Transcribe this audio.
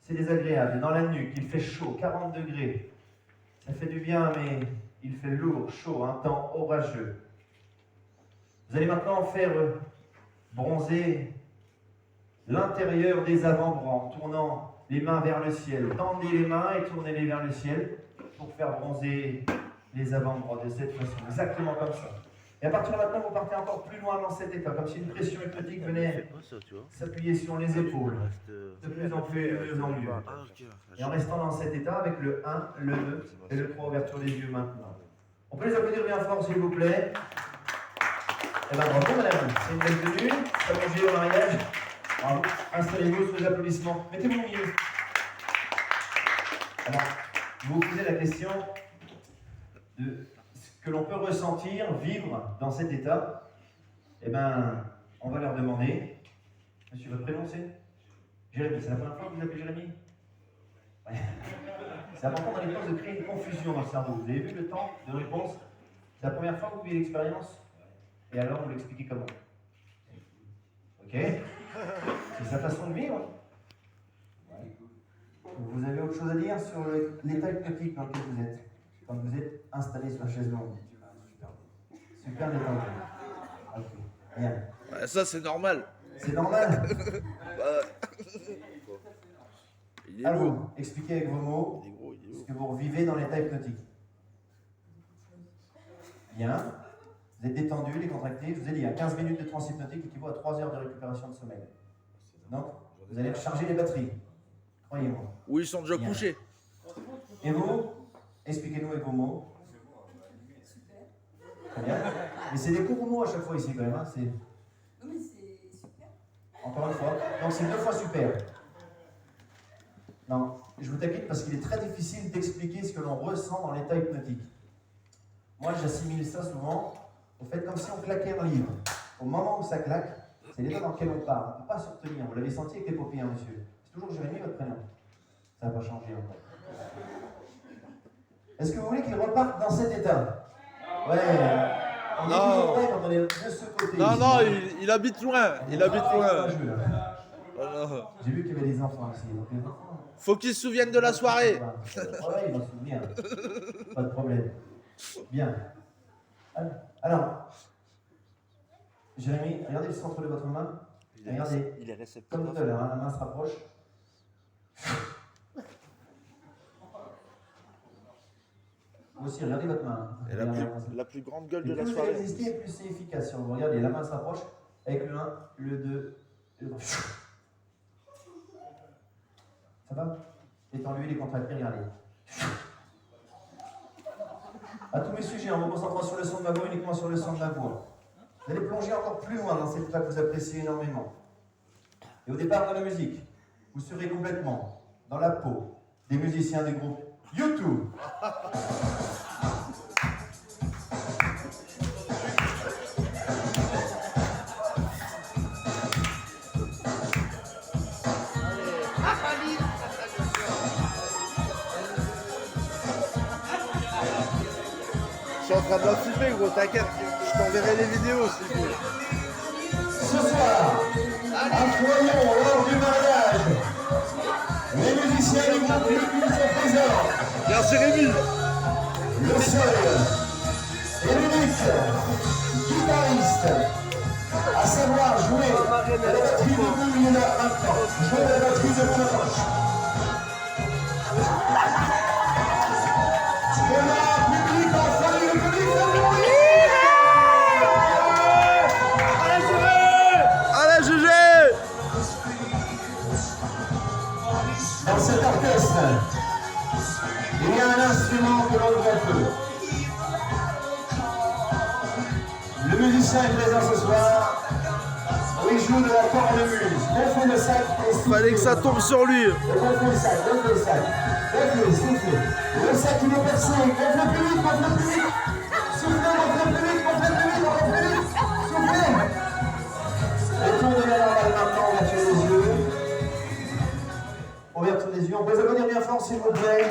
c'est désagréable. Dans la nuque, il fait chaud, 40 degrés. Ça fait du bien, mais il fait lourd, chaud, un temps orageux. Vous allez maintenant faire bronzer l'intérieur des avant-bras en tournant les mains vers le ciel. Tendez les mains et tournez-les vers le ciel pour faire bronzer les avant-bras de cette façon, exactement comme ça. Et à partir de maintenant, vous partez encore plus loin dans cet état, comme si une pression hypnotique venait s'appuyer sur les épaules, de plus en plus, de mieux en mieux. Et en restant dans cet état, avec le 1, le 2 et le 3, ouverture des yeux maintenant. On peut les applaudir bien fort, s'il vous plaît. Et bien bravo, madame. C'est une belle tenue, ça manger au mariage. Bravo. Installez-vous sous les applaudissements. Mettez-vous au milieu. Alors, vous vous posez la question de ce que l'on peut ressentir, vivre dans cet état. Eh bien, on va leur demander. Monsieur, votre prénom c'est Jérémy. C'est la première fois que vous appelez Jérémy? Ouais. C'est important dans les pauses de créer une confusion dans le cerveau. Vous avez vu le temps de réponse? C'est la première fois que vous vivez l'expérience? Et alors, vous l'expliquez comment? Ok? C'est sa façon de vivre. Vous avez autre chose à dire sur l'état hypnotique dans lequel vous êtes, quand vous êtes installé sur la chaise longue? Super détendu. Ok, bien. Ouais, ça, c'est normal. C'est normal. Il est Alors, lourd. expliquez avec vos mots Il est gros, il est ce lourd. que vous revivez dans l'état hypnotique. Bien. Vous êtes détendu, décontracté. Je vous ai dit, 15 minutes de transe hypnotique équivaut à 3 heures de récupération de sommeil. Donc, vous allez recharger les batteries. Croyez-moi. Ou ils sont déjà Bien. couchés. Et vous, expliquez-nous avec vos mots. Très bien. Mais c'est des courts mots à chaque fois ici quand même. Hein. Non mais c'est super. Encore une fois. Donc c'est 2 fois super. Non, je vous taquine parce qu'il est très difficile d'expliquer ce que l'on ressent dans l'état hypnotique. Moi, j'assimile ça souvent au fait comme si on claquait un livre. Au moment où ça claque, c'est l'état dans lequel on part. On ne peut pas se retenir. Vous l'avez senti avec les paupières, monsieur. C'est toujours Jérémy, votre prénom. Ça n'a pas changé encore. Est-ce que vous voulez qu'il reparte dans cet état? Ouais. On est toujours vrai quand on est de ce côté. Non, ici. non, il habite loin. Il habite loin. J'ai vu qu'il y avait des enfants aussi. Donc les enfants. Faut qu'il se souvienne de la soirée. Ouais, il va se souvenir. Pas de problème. Bien. Alors, Jérémy, regardez le centre de votre main. Regardez. Il est réceptif. Comme tout à l'heure, hein, la main se rapproche. Vous aussi, regardez votre main. Et la plus grande gueule de Et la plus vous soirée. résistez, plus c'est efficace. Si vous regardez, la main se rapproche avec le 1, le 2, le 3. Ça va? Détendu, décontracté, regardez. À tous mes sujets, en me concentrant sur le son de ma voix, uniquement sur le son de ma voix. Vous allez plonger encore plus loin dans cet état que vous appréciez énormément. Et au départ de la musique, vous serez complètement dans la peau des musiciens du groupe YouTube. Je suis en train de la filmer, gros, t'inquiète. Je t'enverrai les vidéos si tu veux. Ce soir, accueillons lors du mariage les musiciens du groupe YouTube sont présents. Bien, Jérémy. Le seul et l'unique guitariste à savoir jouer à la batterie debout, il est là maintenant. Jouer à la batterie de mon approche. Devant un public en folie, le public fait du bruit. Allez, GG. Dans cet orchestre, il y a un instrument que l'on voit peu. Le musicien est présent ce soir, où il joue de la cornemuse. Gonflez le sac et Fallait que ça tombe sur lui. gonflez le sac, gonflez le sac. Gonflez, soufflez. Le sac il est percé. Gonflez plus vite, gonflez plus vite. Soufflez, gonflez plus vite, gonflez plus vite, gonflez plus vite. Soufflez. Et tournez la normale maintenant, ouverture des yeux. Ouverture des yeux. On peut les applaudir bien fort s'il vous plaît.